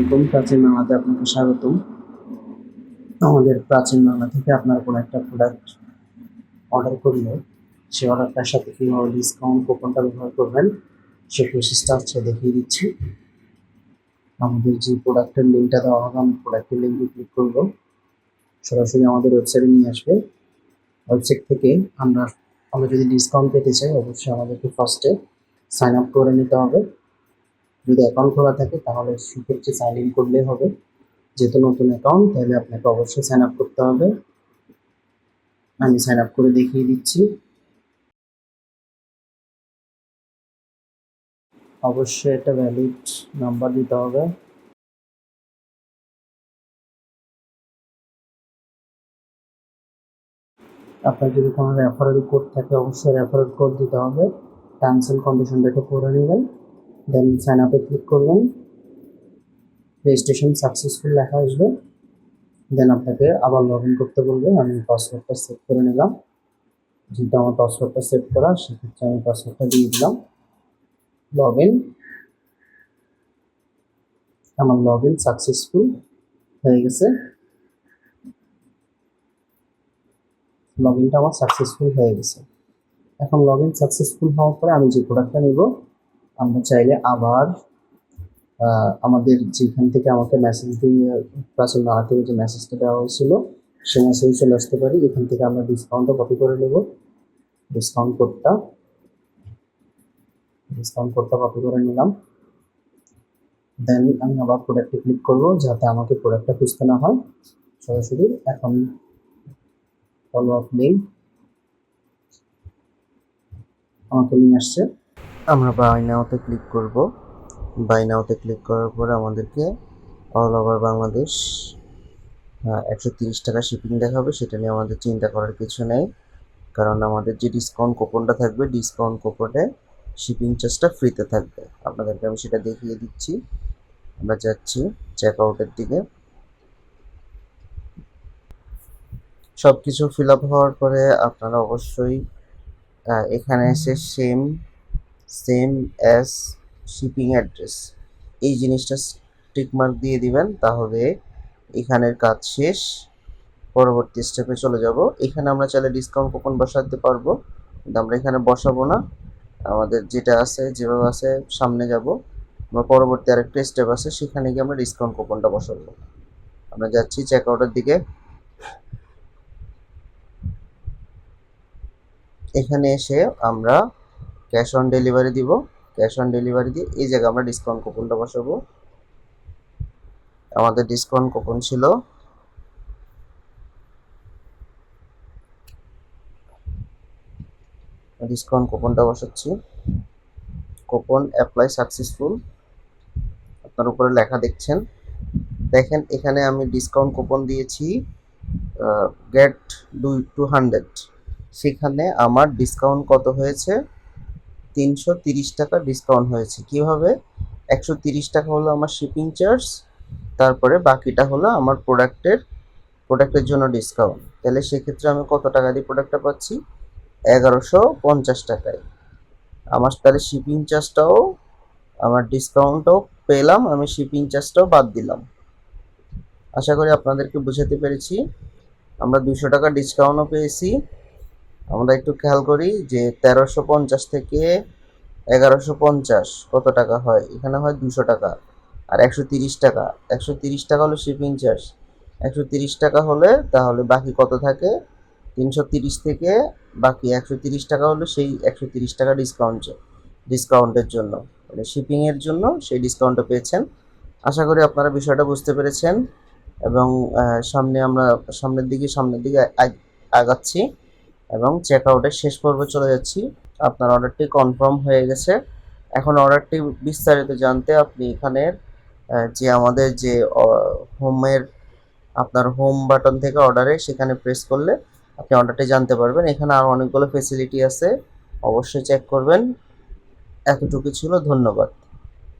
আলাইকুম, প্রাচীন বাংলাতে আপনাকে স্বাগতম। আমাদের প্রাচীন বাংলা থেকে আপনার কোনো একটা প্রোডাক্ট অর্ডার করলে সে অর্ডারটার সাথে কীভাবে ডিসকাউন্ট কুপনটা ব্যবহার করবেন সে প্রসেসটা আজকে দেখিয়ে দিচ্ছি। আমাদের যে প্রোডাক্টের লিঙ্কটা দেওয়া হবে, আমি প্রোডাক্টের লিঙ্কে ক্লিক করব, সরাসরি আমাদের ওয়েবসাইটে নিয়ে আসবে। ওয়েবসাইট থেকে আমরা যদি ডিসকাউন্ট পেতে চাই, অবশ্যই আমাদেরকে ফার্স্টে সাইন আপ করে নিতে হবে। যদি অ্যাকাউন্ট খোলা থাকে তাহলে সেক্ষেত্রে সাইন ইন করলেই হবে। যেহেতু নতুন অ্যাকাউন্ট, তাহলে আপনাকে অবশ্যই সাইন আপ করতে হবে। আমি সাইন আপ করে দেখিয়ে দিচ্ছি। অবশ্যই একটা ভ্যালিড নাম্বার দিতে হবে। আপনার যদি কোনো রেফারেল কোড থাকে, অবশ্যই রেফারেল কোড দিতে হবে। টার্মস অ্যান্ড কন্ডিশনটা একটু পড়ে নেবেন, দেন সাইন আপে ক্লিক করবেন। রেজিস্ট্রেশন সাকসেসফুল লেখা আসবে, দেন আপনাকে আবার লগ ইন করতে বলবে। আমি পাসওয়ার্ডটা সেভ করে নিলাম। যেহেতু আমার পাসওয়ার্ডটা সেভ করা, সেক্ষেত্রে আমি পাসওয়ার্ডটা দিয়ে দিলাম। লগ ইন, আমার লগ ইন সাকসেসফুল হয়ে গেছে। লগ ইনটা আমার সাকসেসফুল হয়ে গেছে। এখন লগ ইন সাকসেসফুল হওয়ার পরে আমি যে প্রোডাক্টটা নিব, আমরা চাইলে আবার আমাদের যেখান থেকে আমাকে মেসেজ দিয়ে প্রাচীন বাংলা থেকে যে মেসেজটা দেওয়া হয়েছিল সেই মেসেজে চলে আসতে পারি। এখান থেকে আমরা ডিসকাউন্টটা কপি করে নেব। ডিসকাউন্ট কোডটা কপি করে নিলাম। দেন আমি আবার প্রোডাক্টে ক্লিক করব, যাতে আমাকে প্রোডাক্টটা খুঁজতে না হয়। সরাসরি এখন ফলো আপ লিঙ্ক আমাকে নিয়ে আসছে। আমরা বাই নাওতে ক্লিক করব। বাই নাওতে ক্লিক করার পরে আমাদেরকে অল ওভার বাংলাদেশ 130 টাকা শিপিং দেখাবে। সেটা নিয়ে আমাদের চিন্তা করার কিছু নেই, কারণ আমাদের যে ডিসকাউন্ট কুপনটা থাকবে, ডিসকাউন্ট কুপনে শিপিং চার্জটা ফ্রিতে থাকবে। আপনাদেরকে আমি সেটা দেখিয়ে দিচ্ছি। আমরা যাচ্ছি চেক আউটের দিকে। সব কিছু ফিল আপ হওয়ার পরে আপনারা অবশ্যই এখানে এসে সেম অ্যাজ শিপিং অ্যাড্রেস এই জিনিসটা টিকমার্ক দিয়ে দিবেন, তাহলে এখানের কাজ শেষ। পরবর্তী স্টেপে চলে যাব। এখানে আমরা চাইলে ডিসকাউন্ট কুপন বসাতে পারবো, কিন্তু আমরা এখানে বসাবো না। আমাদের যেটা আছে যেভাবে আছে সামনে যাব। আমরা পরবর্তী আরেকটা স্টেপ আছে, সেখানে গিয়ে আমরা ডিসকাউন্ট কুপনটা বসাবো। আমরা যাচ্ছি চেক আউটের দিকে। এখানে এসে আমরা ক্যাশ অন ডেলিভারি দিব। ক্যাশ অন ডেলিভারি দিয়ে এই জায়গায় আমরা ডিসকাউন্ট কুপনটা বসাবো। আমাদের ডিসকাউন্ট কুপন ছিল ডিসকাউন্ট কুপনটা বসাচ্ছি। কুপন অ্যাপ্লাই সাকসেসফুল আপনার উপরে লেখা দেখছেন। দেখেন এখানে আমি ডিসকাউন্ট কুপন দিয়েছি গেট 200। সেখানে আমার ডিসকাউন্ট কত হয়েছে? 330 টাকা ডিসকাউন্ট হয়েছে। কিভাবে? 130 টাকা হলো আমার শিপিং চার্জ, তারপরে বাকিটা হলো আমার প্রোডাক্টের জন্য ডিসকাউন্ট। তাহলে সেক্ষেত্রে আমি কত টাকা দিয়ে প্রোডাক্টটা পাচ্ছি? 1150 টাকায়। আমার তাহলে শিপিং চার্জটাও, আমার ডিসকাউন্টও পেলাম, আমি শিপিং চার্জটাও বাদ দিলাম। আশা করি আপনাদেরকে বোঝাতে পেরেছি। আমরা 200 টাকা ডিসকাউন্টও পেয়েছি। আমরা একটু খেয়াল করি যে 1350 থেকে 1150 কত টাকা হয়? এখানে হয় 200 টাকা আর 130 টাকা। 130 টাকা হলো শিপিং চার্জ। 130 টাকা হলে তাহলে বাকি কত থাকে? 330 থেকে বাকি 130 টাকা হলো সেই 130 টাকা ডিসকাউন্টের জন্য, মানে শিপিংয়ের জন্য সেই ডিসকাউন্টটা পেয়েছেন। আশা করি আপনারা বিষয়টা বুঝতে পেরেছেন এবং সামনের দিকে আগাচ্ছি এবং চেক আউটের শেষ পর্বে চলে যাচ্ছি। আপনার অর্ডারটি কনফার্ম হয়ে গেছে। এখন অর্ডারটি বিস্তারিত জানতে আপনি এখানের যে আমাদের যে হোমের আপনার হোম বাটন থেকে অর্ডারে সেখানে প্রেস করলে আপনি অর্ডারটি জানতে পারবেন। এখানে আরও অনেকগুলো ফেসিলিটি আছে, অবশ্যই চেক করবেন। এতটুকু ছিল, ধন্যবাদ।